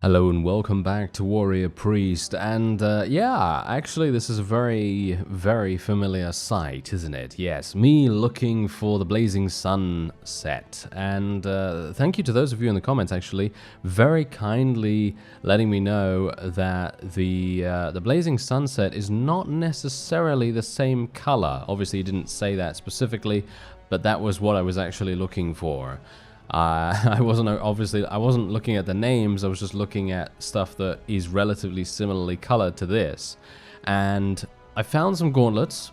Hello and welcome back to Warrior Priest, and yeah, actually this is a very familiar sight, isn't it? Yes, me looking for the Blazing Sun set, and thank you to those of you in the comments actually very kindly letting me know that the Blazing Sun set is not necessarily the same color. Obviously, you didn't say that specifically, but that was what I was actually looking for. I wasn't looking at the names, I was just looking at stuff that is relatively similarly colored to this. And I found some gauntlets.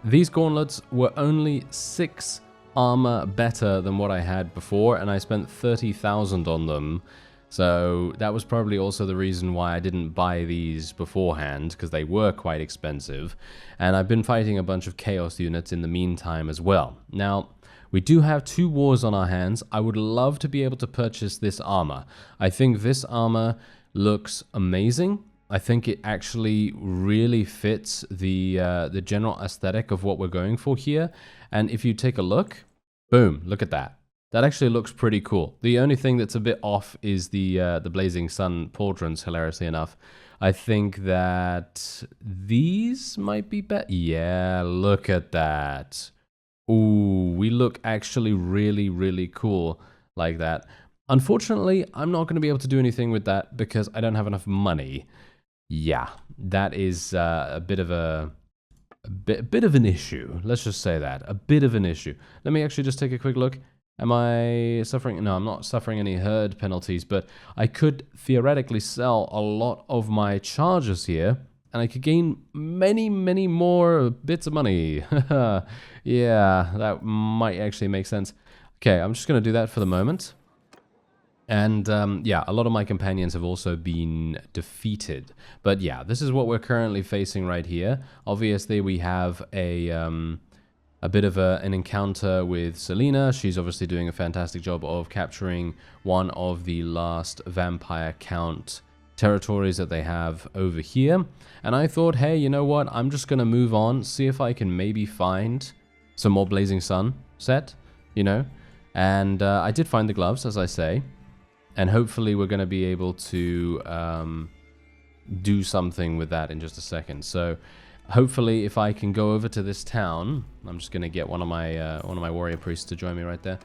These gauntlets were only 6 armor better than what I had before, and I spent 30,000 on them. So that was probably also the reason why I didn't buy these beforehand, because they were quite expensive. And I've been fighting a bunch of chaos units in the meantime as well. Now, we do have 2 wars on our hands. I would love to be able to purchase this armor. I think this armor looks amazing. I think it actually really fits the general aesthetic of what we're going for here. And if you take a look, boom, look at that. That actually looks pretty cool. The only thing that's a bit off is the Blazing Sun pauldrons, hilariously enough. I think that these might be better. Yeah, look at that. Ooh, we look actually really cool like that. Unfortunately, I'm not going to be able to do anything with that because I don't have enough money. Yeah, that is a bit of an issue. Let's just say that. A bit of an issue. Let me actually just take a quick look. Am I suffering? No, I'm not suffering any herd penalties, but I could theoretically sell a lot of my charges here, and I could gain many more bits of money. Yeah, that might actually make sense. Okay, I'm just going to do that for the moment. And yeah, a lot of my companions have also been defeated. But yeah, this is what we're currently facing right here. Obviously, we have a bit of an encounter with Selena. She's obviously doing a fantastic job of capturing one of the last vampire count territories that they have over here. And I thought, hey, you know what? I'm just going to move on, see if I can maybe find some more Blazing Sun set, you know? And I did find the gloves, as I say. And hopefully we're going to be able to do something with that in just a second. So hopefully if I can go over to this town, I'm just going to get one of my warrior priests to join me right there.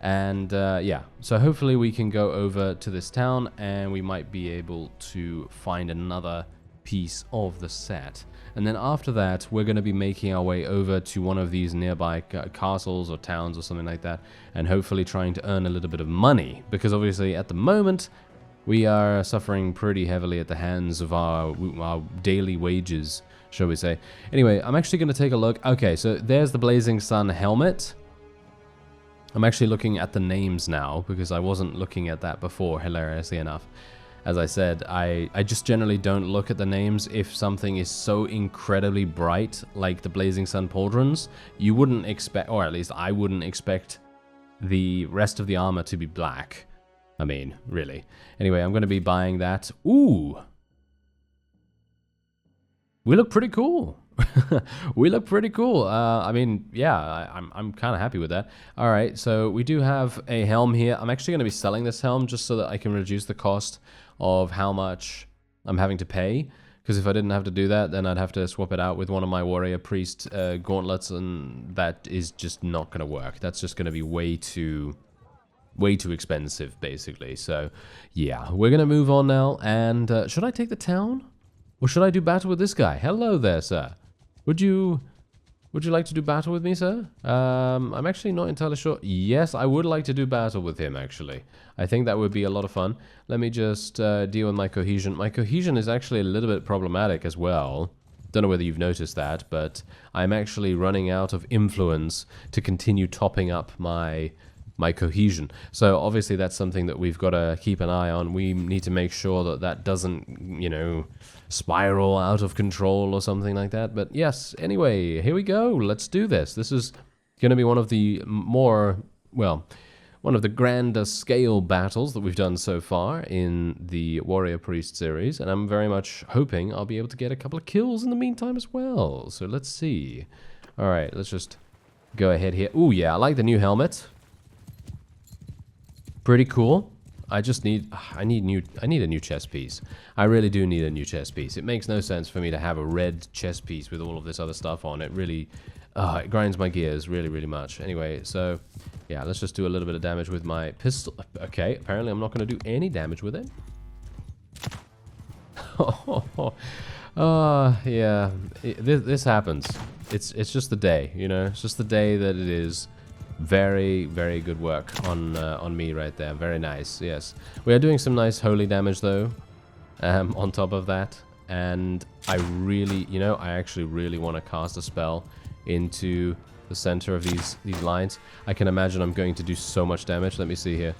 And yeah, so hopefully we can go over to this town and we might be able to find another piece of the set. And then after that, we're going to be making our way over to one of these nearby castles or towns or something like that, and hopefully trying to earn a little bit of money, because obviously at the moment we are suffering pretty heavily at the hands of our daily wages, shall we say. Anyway, I'm actually going to take a look. Okay, so there's the Blazing Sun helmet. I'm actually looking at the names now, because I wasn't looking at that before, hilariously enough. As I said, I just generally don't look at the names if something is so incredibly bright, like the Blazing Sun pauldrons. You wouldn't expect, or at least I wouldn't expect, the rest of the armor to be black. I mean, really. Anyway, I'm going to be buying that. Ooh! We look pretty cool. We look pretty cool. I mean, yeah, I'm kind of happy with that. All right, so we do have a helm here. I'm actually going to be selling this helm just so that I can reduce the cost of how much I'm having to pay. Because if I didn't have to do that, then I'd have to swap it out with one of my warrior priest gauntlets, and that is just not going to work. That's just going to be way too expensive, basically. So, yeah, we're going to move on now. And should I take the town? Or should I do battle with this guy? Hello there, sir. Would you like to do battle with me, sir? I'm actually not entirely sure. Yes, I would like to do battle with him, actually. I think that would be a lot of fun. Let me just deal with my cohesion. My cohesion is actually a little bit problematic as well. Don't know whether you've noticed that, but I'm actually running out of influence to continue topping up my cohesion. So obviously that's something that we've got to keep an eye on. We need to make sure that that doesn't, you know, spiral out of control or something like that. But yes, anyway, here we go. Let's do this. This is going to be one of the more, well, one of the grander scale battles that we've done so far in the Warrior Priest series, and I'm very much hoping I'll be able to get a couple of kills in the meantime as well. So let's see. All right, let's just go ahead here. Ooh, yeah, I like the new helmet. Pretty cool. I just need, I need a new chess piece. I really do need a new chess piece. It makes no sense for me to have a red chess piece with all of this other stuff on. It really, it grinds my gears really, really much. Anyway, so yeah, let's just do a little bit of damage with my pistol. Okay, apparently I'm not going to do any damage with it. Yeah, this happens. It's just the day, you know. It's just the day that it is. Very, very good work on me right there. Very nice. Yes, we are doing some nice holy damage though. On top of that, and I really, you know, I actually really want to cast a spell into the center of these lines. I can imagine I'm going to do so much damage. Let me see here.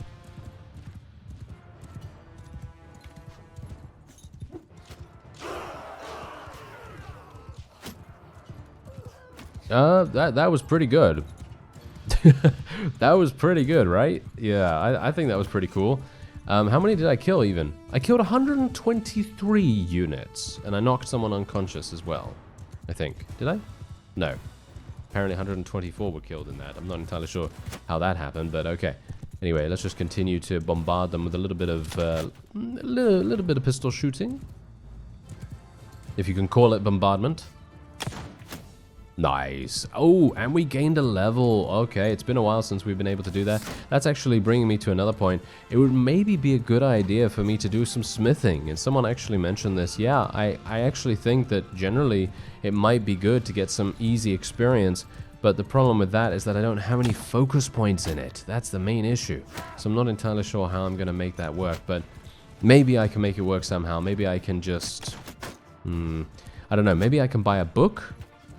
That was pretty good. That was pretty good, right? Yeah, I think that was pretty cool. How many did I kill even? I killed 123 units, and I knocked someone unconscious as well, I think. Did I? No. Apparently 124 were killed in that. I'm not entirely sure how that happened, but okay. Anyway, let's just continue to bombard them with a little bit of little bit of pistol shooting, if you can call it bombardment. Nice. Oh, and we gained a level. Okay, it's been a while since we've been able to do that. That's actually bringing me to another point. It would maybe be a good idea for me to do some smithing. And someone actually mentioned this. Yeah, I actually think that generally it might be good to get some easy experience. But the problem with that is that I don't have any focus points in it. That's the main issue. So I'm not entirely sure how I'm going to make that work. But maybe I can make it work somehow. Maybe I can just... I don't know. Maybe I can buy a book.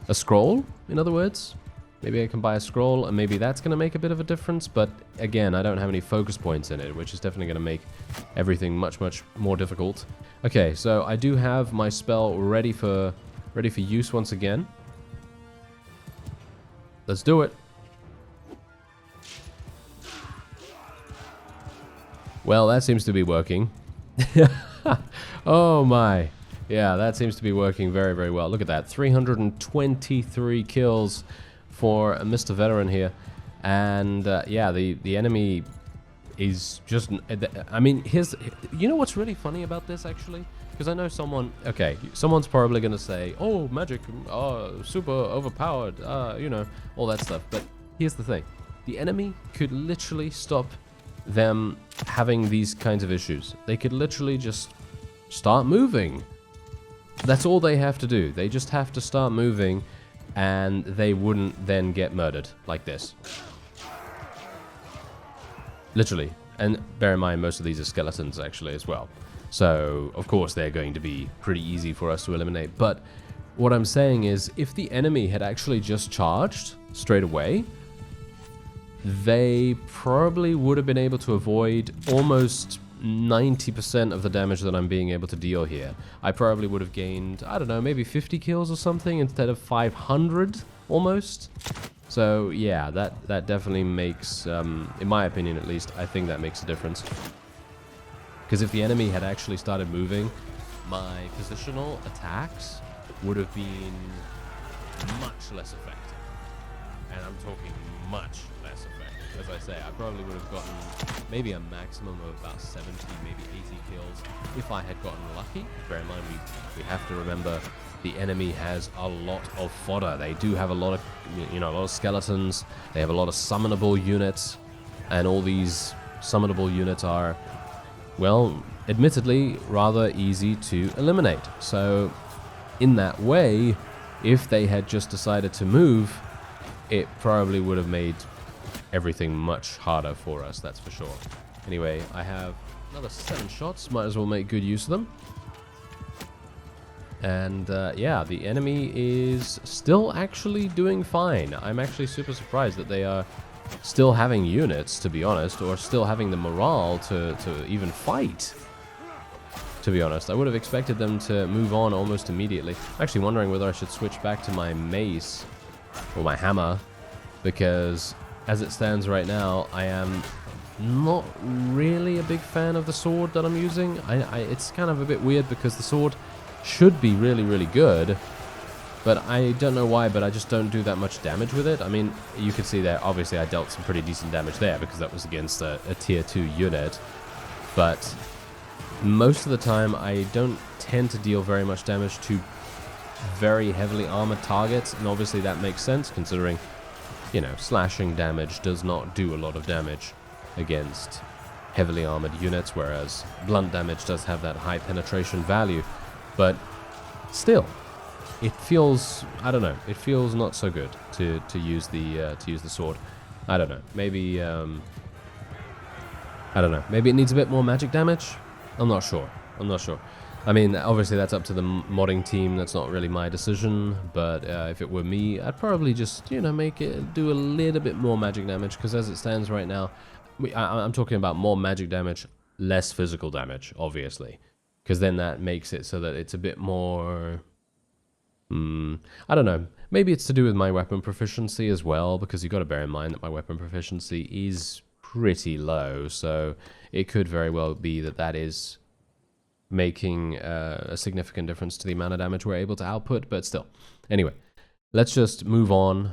A scroll, in other words. Maybe I can buy a scroll, and maybe that's going to make a bit of a difference. But again, I don't have any focus points in it, which is definitely going to make everything much, much more difficult. Okay, so I do have my spell ready for use once again. Let's do it. Well, that seems to be working. Oh my. Yeah, that seems to be working very, very well. Look at that. 323 kills for Mr. Veteran here. And, yeah, the enemy is just... I mean, you know what's really funny about this, actually? Because I know someone... Okay, someone's probably going to say, oh, magic, super overpowered, you know, all that stuff. But here's the thing. The enemy could literally stop them having these kinds of issues. They could literally just start moving. That's all they have to do. They just have to start moving, and they wouldn't then get murdered like this. Literally. And bear in mind, most of these are skeletons, actually, as well. So, of course, they're going to be pretty easy for us to eliminate. But what I'm saying is, if the enemy had actually just charged straight away, they probably would have been able to avoid almost 90% of the damage that I'm being able to deal here. I probably would have gained, I don't know, maybe 50 kills or something instead of 500 almost. So yeah, that definitely makes, in my opinion at least, I think that makes a difference. Because if the enemy had actually started moving, my positional attacks would have been much less effective. And I'm talking much less effective. As I say, I probably would have gotten maybe a maximum of about 70, maybe 80 kills if I had gotten lucky. Bear in mind, we have to remember the enemy has a lot of fodder. They do have a lot of, you know, a lot of skeletons. They have a lot of summonable units, and all these summonable units are, well, admittedly, rather easy to eliminate. So, in that way, if they had just decided to move, it probably would have made everything much harder for us, that's for sure. Anyway, I have another 7 shots. Might as well make good use of them. And yeah, the enemy is still actually doing fine. I'm actually super surprised that they are still having units, to be honest, or still having the morale to even fight. To be honest, I would have expected them to move on almost immediately. I'm actually wondering whether I should switch back to my mace or my hammer, because as it stands right now, I am not really a big fan of the sword that I'm using. It's kind of a bit weird because the sword should be really, really good, but I don't know why, but I just don't do that much damage with it. I mean, you can see there, obviously I dealt some pretty decent damage there because that was against a tier 2 unit. but most of the time I don't tend to deal very much damage to very heavily armored targets, and obviously that makes sense considering, you know, slashing damage does not do a lot of damage against heavily armored units, whereas blunt damage does have that high penetration value. But still, it feels, I don't know, it feels not so good to use the sword. I don't know, maybe I don't know, maybe it needs a bit more magic damage. I'm not sure. I mean, obviously that's up to the modding team. That's not really my decision. But if it were me, I'd probably just, you know, make it do a little bit more magic damage. Because as it stands right now, I'm talking about more magic damage, less physical damage, obviously. Because then that makes it so that it's a bit more... I don't know. Maybe it's to do with my weapon proficiency as well. Because you've got to bear in mind that my weapon proficiency is pretty low. So it could very well be that that is... making a significant difference to the amount of damage we're able to output, but still. Anyway, let's just move on.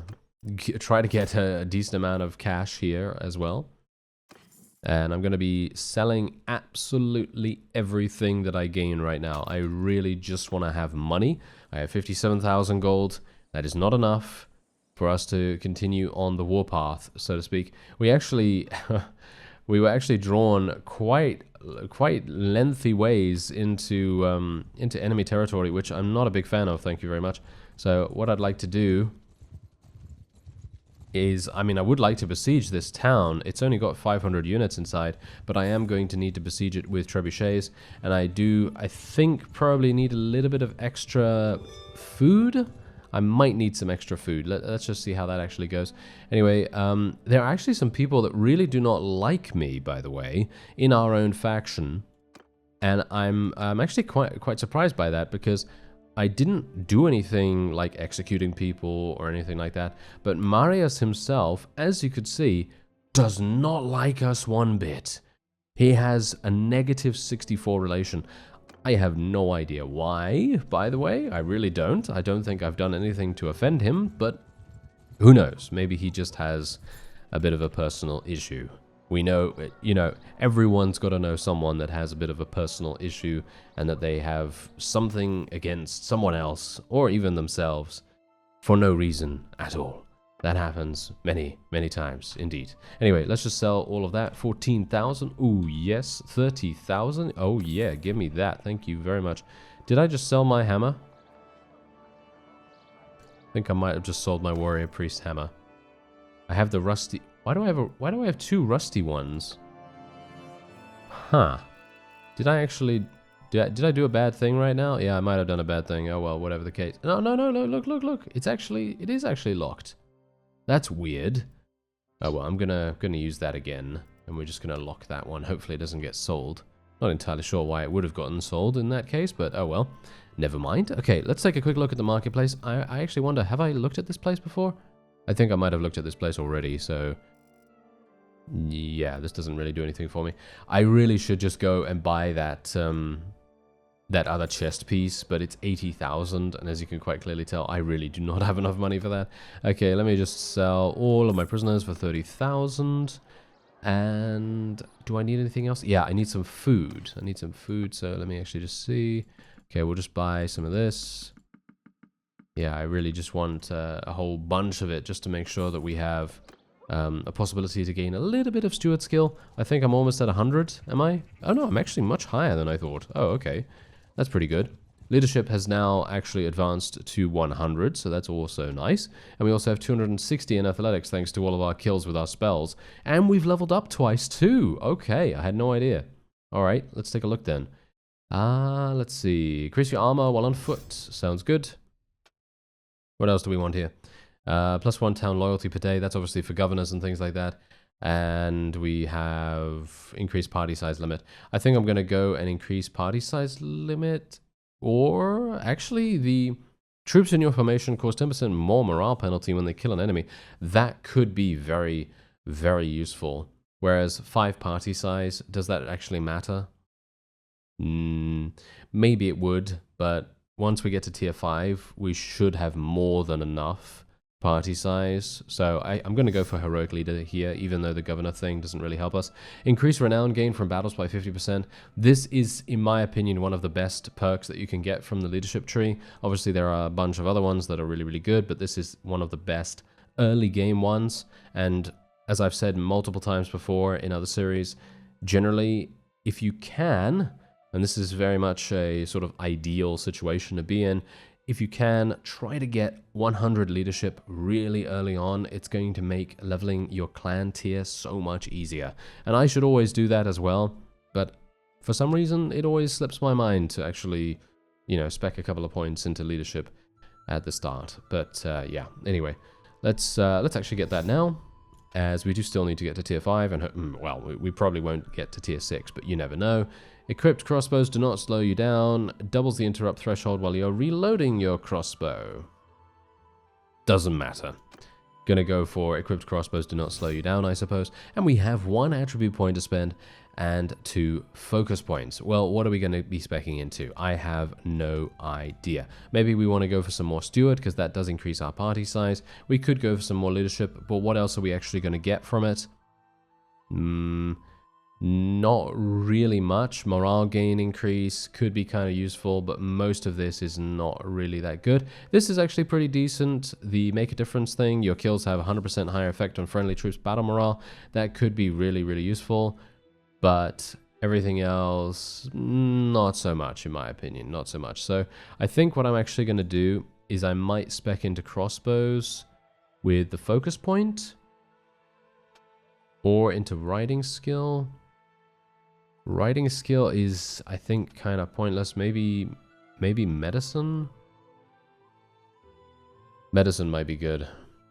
Try to get a decent amount of cash here as well. And I'm going to be selling absolutely everything that I gain right now. I really just want to have money. I have 57,000 gold. That is not enough for us to continue on the warpath, so to speak. We actually... we were actually drawn quite lengthy ways into enemy territory, which I'm not a big fan of, thank you very much. So what I'd like to do is, I mean, I would like to besiege this town. It's only got 500 units inside, but I am going to need to besiege it with trebuchets, and I think, probably need a little bit of extra food. I might need some extra food. Let's just see how that actually goes. Anyway, there are actually some people that really do not like me, by the way, in our own faction. And I'm actually quite surprised by that, because I didn't do anything like executing people or anything like that. But Marius himself, as you could see, does not like us one bit. He has a negative 64 relation. I have no idea why, by the way. I really don't. I don't think I've done anything to offend him, but who knows? Maybe he just has a bit of a personal issue. We know, you know, everyone's got to know someone that has a bit of a personal issue and that they have something against someone else or even themselves for no reason at all. That happens many, many times indeed. Anyway, let's just sell all of that. 14,000. Ooh, yes. 30,000. Oh, yeah. Give me that. Thank you very much. Did I just sell my hammer? I think I might have just sold my warrior priest hammer. I have the rusty... Why do I have two rusty ones? Huh. Did I actually... Did I do a bad thing right now? Yeah, I might have done a bad thing. Oh, well, whatever the case. No, look. It is actually locked. That's weird. Oh, well, I'm gonna use that again. And we're just gonna lock that one. Hopefully it doesn't get sold. Not entirely sure why it would have gotten sold in that case, but oh well. Never mind. Okay, let's take a quick look at the marketplace. I actually wonder, have I looked at this place before? I think I might have looked at this place already, so... yeah, this doesn't really do anything for me. I really should just go and buy that that other chest piece, but it's 80,000, and as you can quite clearly tell, I really do not have enough money for that. Okay, let me just sell all of my prisoners for 30,000. And do I need anything else? Yeah, I need some food. So let me actually just see. Okay, we'll just buy some of this. Yeah, I really just want a whole bunch of it just to make sure that we have a possibility to gain a little bit of steward skill. I think I'm almost at 100, am I? Oh no, I'm actually much higher than I thought. Oh, okay. That's pretty good. Leadership has now actually advanced to 100, so that's also nice. And we also have 260 in athletics thanks to all of our kills with our spells. And we've leveled up twice too. Okay, I had no idea. Alright, let's take a look then. Let's see. Increase your armor while on foot. Sounds good. What else do we want here? +1 town loyalty per day. That's obviously for governors and things like that. And we have increased party size limit. I think I'm going to go and increase party size limit. Or actually, the troops in your formation cause 10% more morale penalty when they kill an enemy. That could be very, very useful. Whereas 5 party size, does that actually matter? Maybe it would, but once we get to tier 5, we should have more than enough party size. So I'm going to go for heroic leader here, even though the governor thing doesn't really help us. Increase renown gain from battles by 50%. This is, in my opinion, one of the best perks that you can get from the leadership tree. Obviously, there are a bunch of other ones that are really, really good, but this is one of the best early game ones. And as I've said multiple times before in other series, generally, if you can, and this is very much a sort of ideal situation to be in, if you can, try to get 100 leadership really early on. It's going to make leveling your clan tier so much easier. And I should always do that as well, but for some reason, it always slips my mind to actually, you know, spec a couple of points into leadership at the start. But yeah, anyway, let's actually get that now, as we do still need to get to tier 5, and well, we probably won't get to tier 6, but you never know. Equipped crossbows do not slow you down. Doubles the interrupt threshold while you're reloading your crossbow. Doesn't matter. Gonna go for equipped crossbows do not slow you down, I suppose. And we have 1 attribute point to spend and 2 focus points. Well, what are we going to be speccing into? I have no idea. Maybe we want to go for some more steward, because that does increase our party size. We could go for some more leadership, but what else are we actually going to get from it? Not really much. Morale gain increase could be kind of useful, but most of this is not really that good. This is actually pretty decent. The make a difference thing, your kills have 100% higher effect on friendly troops' battle morale. That could be really, really useful, but everything else, not so much in my opinion, not so much. So I think what I'm actually going to do is I might spec into crossbows with the focus point, or into riding skill. Riding skill is, I think, kind of pointless. Maybe medicine? Medicine might be good.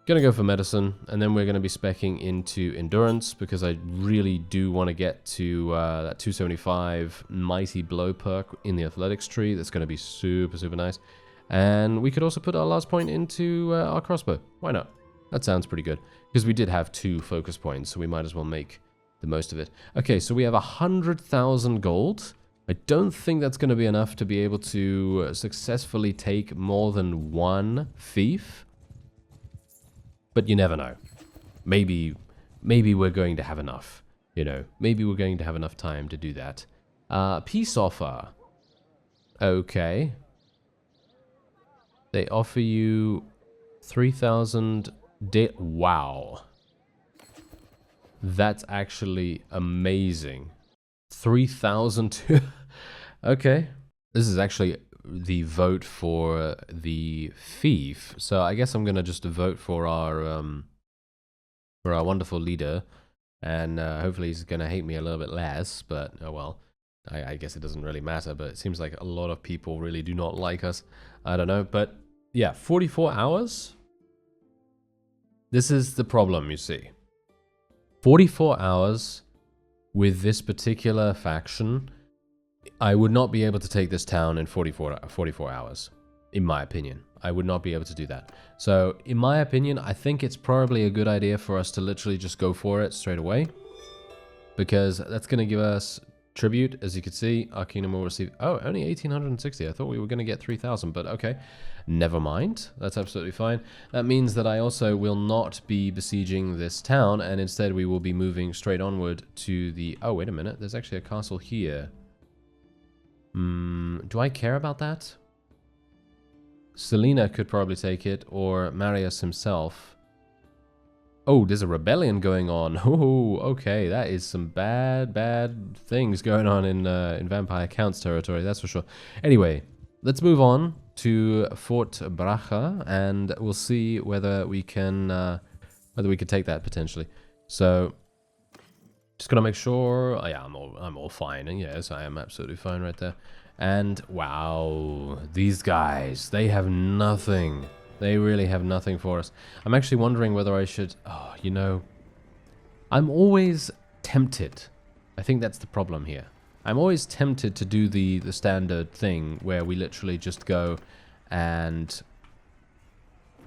Gonna go for medicine, and then we're gonna be speccing into endurance, because I really do want to get to that 275 mighty blow perk in the athletics tree. That's gonna be super, super nice. And we could also put our last point into our crossbow. Why not? That sounds pretty good, because we did have 2 focus points, so we might as well make the most of it. Okay, so we have 100,000 gold. I don't think that's going to be enough to be able to successfully take more than 1 fief. But you never know. Maybe we're going to have enough. You know, maybe we're going to have enough time to do that. Peace offer. Okay. They offer you 3,000... Wow. That's actually amazing. 3,000. Okay. This is actually the vote for the fief. So I guess I'm gonna just vote for our wonderful leader, and hopefully he's gonna hate me a little bit less. But oh well. I guess it doesn't really matter. But it seems like a lot of people really do not like us. I don't know. But yeah, 44 hours. This is the problem, you see. 44 hours with this particular faction, I would not be able to take this town in 44 hours, in my opinion. I would not be able to do that. So, in my opinion, I think it's probably a good idea for us to literally just go for it straight away, because that's going to give us tribute. As you can see, our kingdom will receive... Oh, only 1,860. I thought we were going to get 3,000, but okay. Never mind. That's absolutely fine. That means that I also will not be besieging this town, and instead we will be moving straight onward to the... Oh, wait a minute. There's actually a castle here. Do I care about that? Selena could probably take it, or Marius himself. Oh, there's a rebellion going on. Oh, okay. That is some bad things going on in Vampire Count's territory, that's for sure. Anyway, let's move on to Fort Bracha, and we'll see whether we can take that potentially. So, just gonna make sure. Oh, yeah, I'm all fine, and yes, I am absolutely fine right there. And wow, these guys, they have nothing. They really have nothing for us. I'm actually wondering whether I should... Oh, you know... I'm always tempted. I think that's the problem here. I'm always tempted to do the standard thing where we literally just go and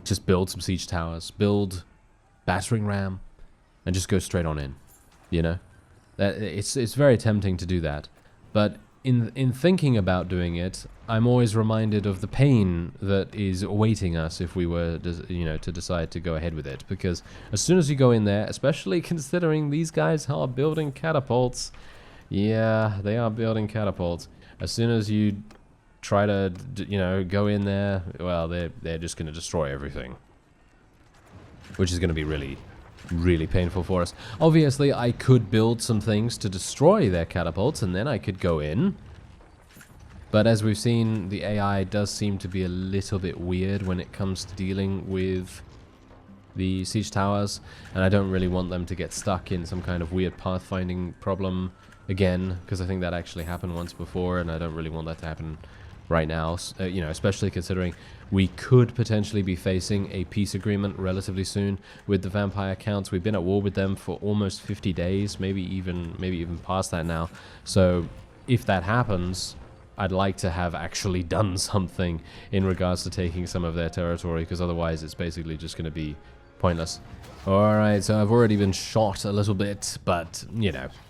just build some siege towers, build battering ram, and just go straight on in. You know? It's very tempting to do that. But in thinking about doing it, I'm always reminded of the pain that is awaiting us if we were, to decide to go ahead with it. Because as soon as you go in there, especially considering these guys are building catapults, yeah, they are building catapults. As soon as you try to, go in there, well, they're just going to destroy everything, which is going to be really, really painful for us. Obviously, I could build some things to destroy their catapults, and then I could go in. But as we've seen, the AI does seem to be a little bit weird when it comes to dealing with the siege towers, and I don't really want them to get stuck in some kind of weird pathfinding problem again, because I think that actually happened once before, and I don't really want that to happen right now, especially considering we could potentially be facing a peace agreement relatively soon with the vampire counts. We've been at war with them for almost 50 days, maybe even past that now. So if that happens, I'd like to have actually done something in regards to taking some of their territory, because otherwise it's basically just going to be pointless. Alright, so I've already been shot a little bit, but,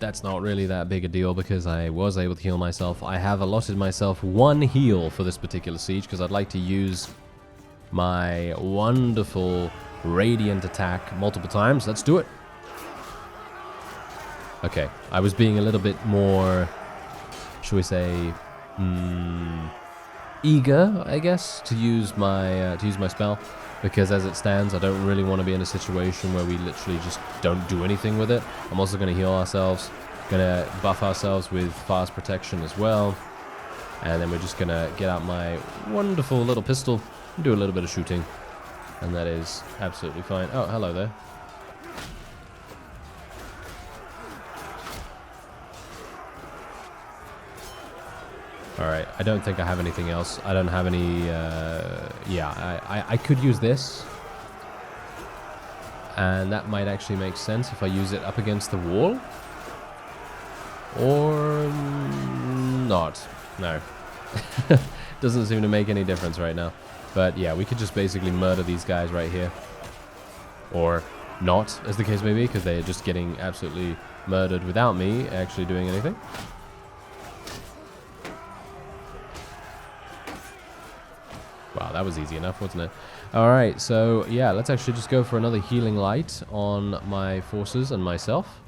that's not really that big a deal because I was able to heal myself. I have allotted myself 1 heal for this particular siege because I'd like to use my wonderful radiant attack multiple times. Let's do it. Okay, I was being a little bit more, shall we say, eager, I guess, to use my spell, because as it stands, I don't really want to be in a situation where we literally just don't do anything with it. I'm also going to heal ourselves, going to buff ourselves with fast protection as well, and then we're just going to get out my wonderful little pistol and do a little bit of shooting, and that is absolutely fine. Oh, hello there. Alright, I don't think I have anything else. I don't have any, I could use this. And that might actually make sense if I use it up against the wall. Or not. No. Doesn't seem to make any difference right now. But yeah, we could just basically murder these guys right here. Or not, as the case may be, because they're just getting absolutely murdered without me actually doing anything. Wow, that was easy enough, wasn't it? Alright, so yeah, let's actually just go for another healing light on my forces and myself.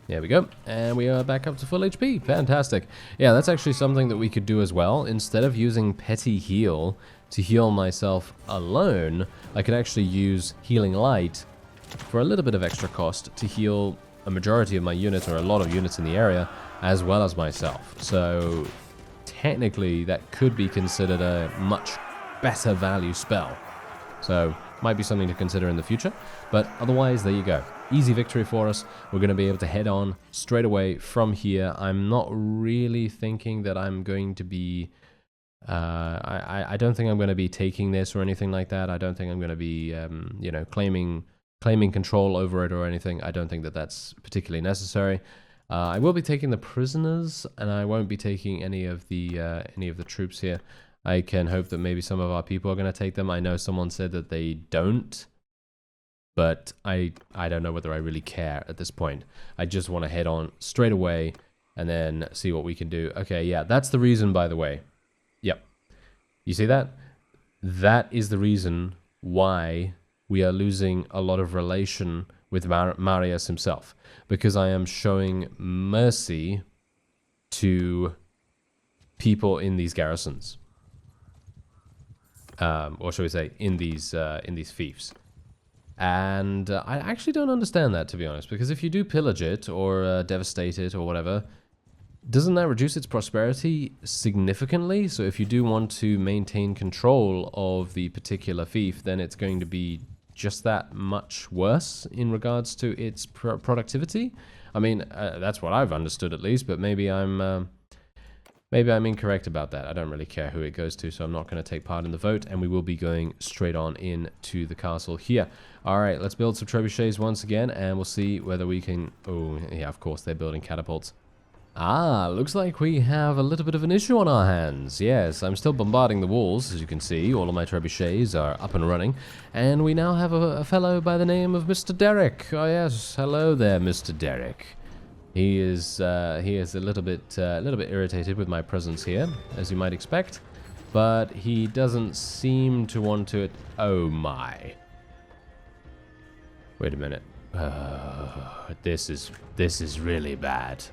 There we go. And we are back up to full HP. Fantastic. Yeah, that's actually something that we could do as well. Instead of using petty heal to heal myself alone, I could actually use healing light for a little bit of extra cost to heal a majority of my units, or a lot of units in the area, as well as myself. So technically that could be considered a much better value spell. So might be something to consider in the future, but otherwise there you go. Easy victory for us. We're going to be able to head on straight away from here. I'm not really thinking that I'm going to be I don't think I'm going to be taking this or anything like that. I don't think I'm going to be claiming control over it or anything. I don't think that that's particularly necessary. I will be taking the prisoners, and I won't be taking any of the troops here. I can hope that maybe some of our people are going to take them. I know someone said that they don't, but I don't know whether I really care at this point. I just want to head on straight away and then see what we can do. Okay, yeah, that's the reason, by the way. Yep. You see that? That is the reason why we are losing a lot of relation with Marius himself, because I am showing mercy to people in these garrisons, or shall we say, in these fiefs. And I actually don't understand that, to be honest, because if you do pillage it or devastate it or whatever, doesn't that reduce its prosperity significantly? So if you do want to maintain control of the particular fief, then it's going to be just that much worse in regards to its productivity. I mean, that's what I've understood at least, but maybe I'm incorrect about that. I don't really care who it goes to, so I'm not going to take part in the vote, and we will be going straight on into the castle here. All right, let's build some trebuchets once again, and we'll see whether we can... Oh, yeah, of course, they're building catapults. Ah, looks like we have a little bit of an issue on our hands. Yes, I'm still bombarding the walls, as you can see. All of my trebuchets are up and running. And we now have a fellow by the name of Mr. Derek. Oh yes, hello there, Mr. Derek. He is a little bit irritated with my presence here, as you might expect, but he doesn't seem to want to. Oh my! Wait a minute. This is really bad.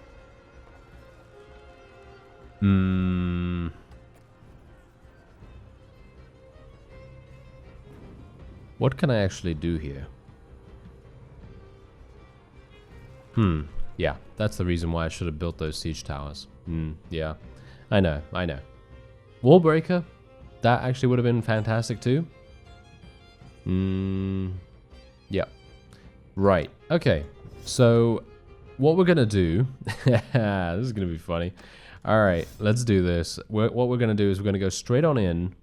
What can I actually do here? Yeah, that's the reason why I should have built those siege towers. Yeah. I know. Wall breaker? That actually would have been fantastic too. Yeah. Right. Okay. So, what we're gonna do... this is gonna be funny. Alright, let's do this. What we're gonna do is we're gonna go straight on in.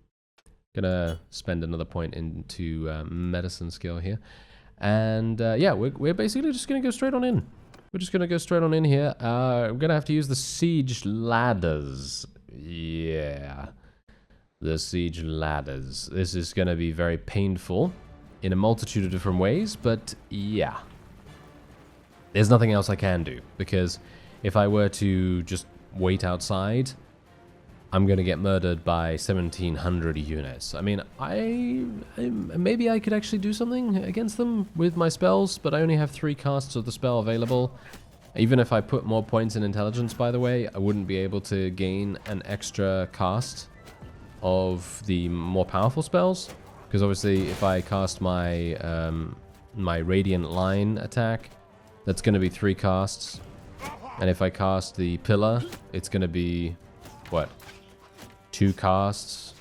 Gonna spend another point into medicine skill here. And yeah, we're basically just gonna go straight on in. We're just gonna go straight on in here. We're gonna have to use the siege ladders. Yeah. The siege ladders. This is gonna be very painful in a multitude of different ways, but yeah. There's nothing else I can do, because if I were to just wait outside, I'm gonna get murdered by 1,700 units. I mean, maybe I could actually do something against them with my spells, but I only have 3 casts of the spell available. Even if I put more points in intelligence, by the way, I wouldn't be able to gain an extra cast of the more powerful spells, because obviously if I cast my my radiant line attack, that's gonna be 3 casts, and if I cast the pillar, it's gonna be what? 2 casts,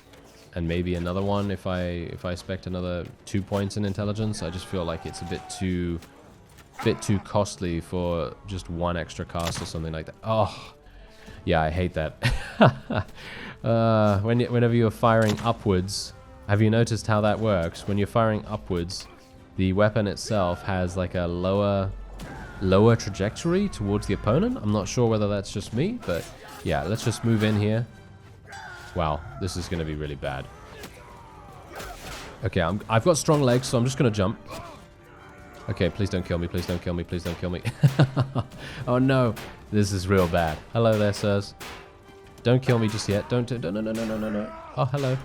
and maybe another one if I spec another 2 points in intelligence. I just feel like it's a bit too costly for just 1 extra cast or something like that. Oh, yeah, I hate that. Whenever you're firing upwards, have you noticed how that works? When you're firing upwards, the weapon itself has like a lower trajectory towards the opponent. I'm not sure whether that's just me, but yeah, let's just move in here. Wow, this is going to be really bad. Okay, I've got strong legs, so I'm just going to jump. Okay, please don't kill me, please don't kill me, please don't kill me. Oh no, this is real bad. Hello there, sirs. Don't kill me just yet. Don't, no. Oh, hello.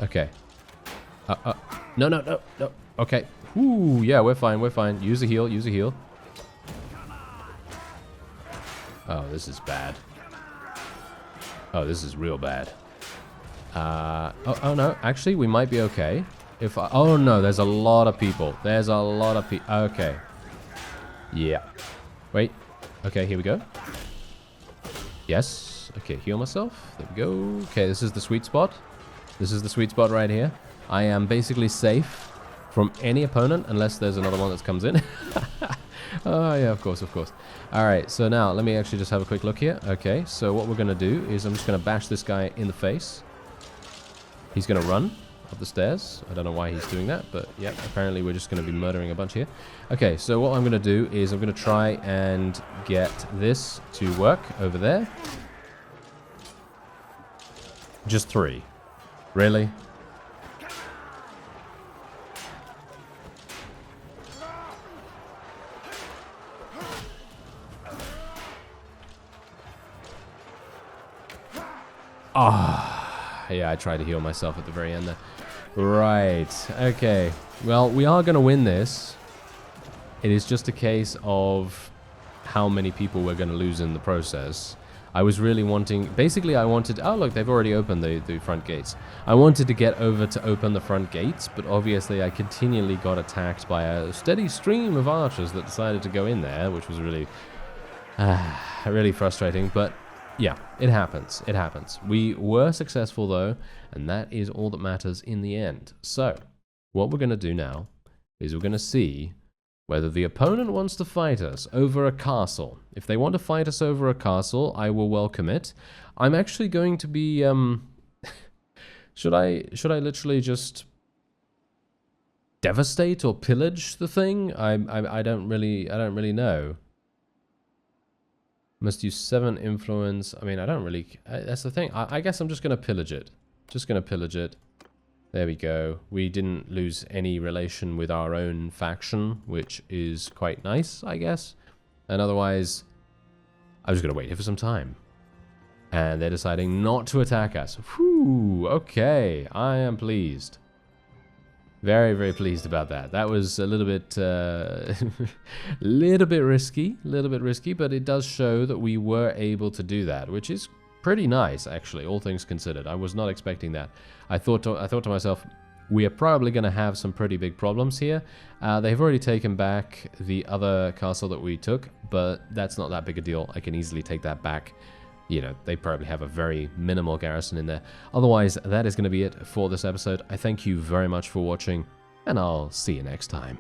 Okay. No. Okay. Ooh, yeah, we're fine. Use a heal. Oh, this is bad. Oh, this is real bad. Oh no, actually, we might be okay. Oh no, there's a lot of people. Okay. Yeah. Wait. Okay, here we go. Yes. Okay, heal myself. There we go. Okay, this is the sweet spot. This is the sweet spot right here. I am basically safe from any opponent unless there's another one that comes in. Oh, yeah, of course. All right, so now let me actually just have a quick look here. Okay, so what we're going to do is I'm just going to bash this guy in the face. He's going to run up the stairs. I don't know why he's doing that, but yeah, apparently we're just going to be murdering a bunch here. Okay, so what I'm going to do is I'm going to try and get this to work over there. Just 3. Really? Ah, yeah, I tried to heal myself at the very end there. Right, okay. Well, we are going to win this. It is just a case of how many people we're going to lose in the process. I was really wanting... Basically, I wanted... Oh, look, they've already opened the front gates. I wanted to get over to open the front gates, but obviously I continually got attacked by a steady stream of archers that decided to go in there, which was really... really frustrating, but... Yeah, it happens. We were successful, though, and that is all that matters in the end. So, what we're going to do now is we're going to see whether the opponent wants to fight us over a castle. If they want to fight us over a castle, I will welcome it. I'm actually going to be... Should I literally just devastate or pillage the thing? I don't really know. Must use 7 influence. I mean, I don't really... that's the thing. I guess I'm just going to pillage it. There we go. We didn't lose any relation with our own faction, which is quite nice, I guess. And otherwise, I was going to wait here for some time. And they're deciding not to attack us. Whew, okay, I am pleased. Very, very pleased about that. That was a little bit, little bit risky, but it does show that we were able to do that, which is pretty nice, actually, all things considered. I was not expecting that. I thought to myself, we are probably going to have some pretty big problems here. They've already taken back the other castle that we took, but that's not that big a deal. I can easily take that back. You know, they probably have a very minimal garrison in there. Otherwise, that is going to be it for this episode. I thank you very much for watching, and I'll see you next time.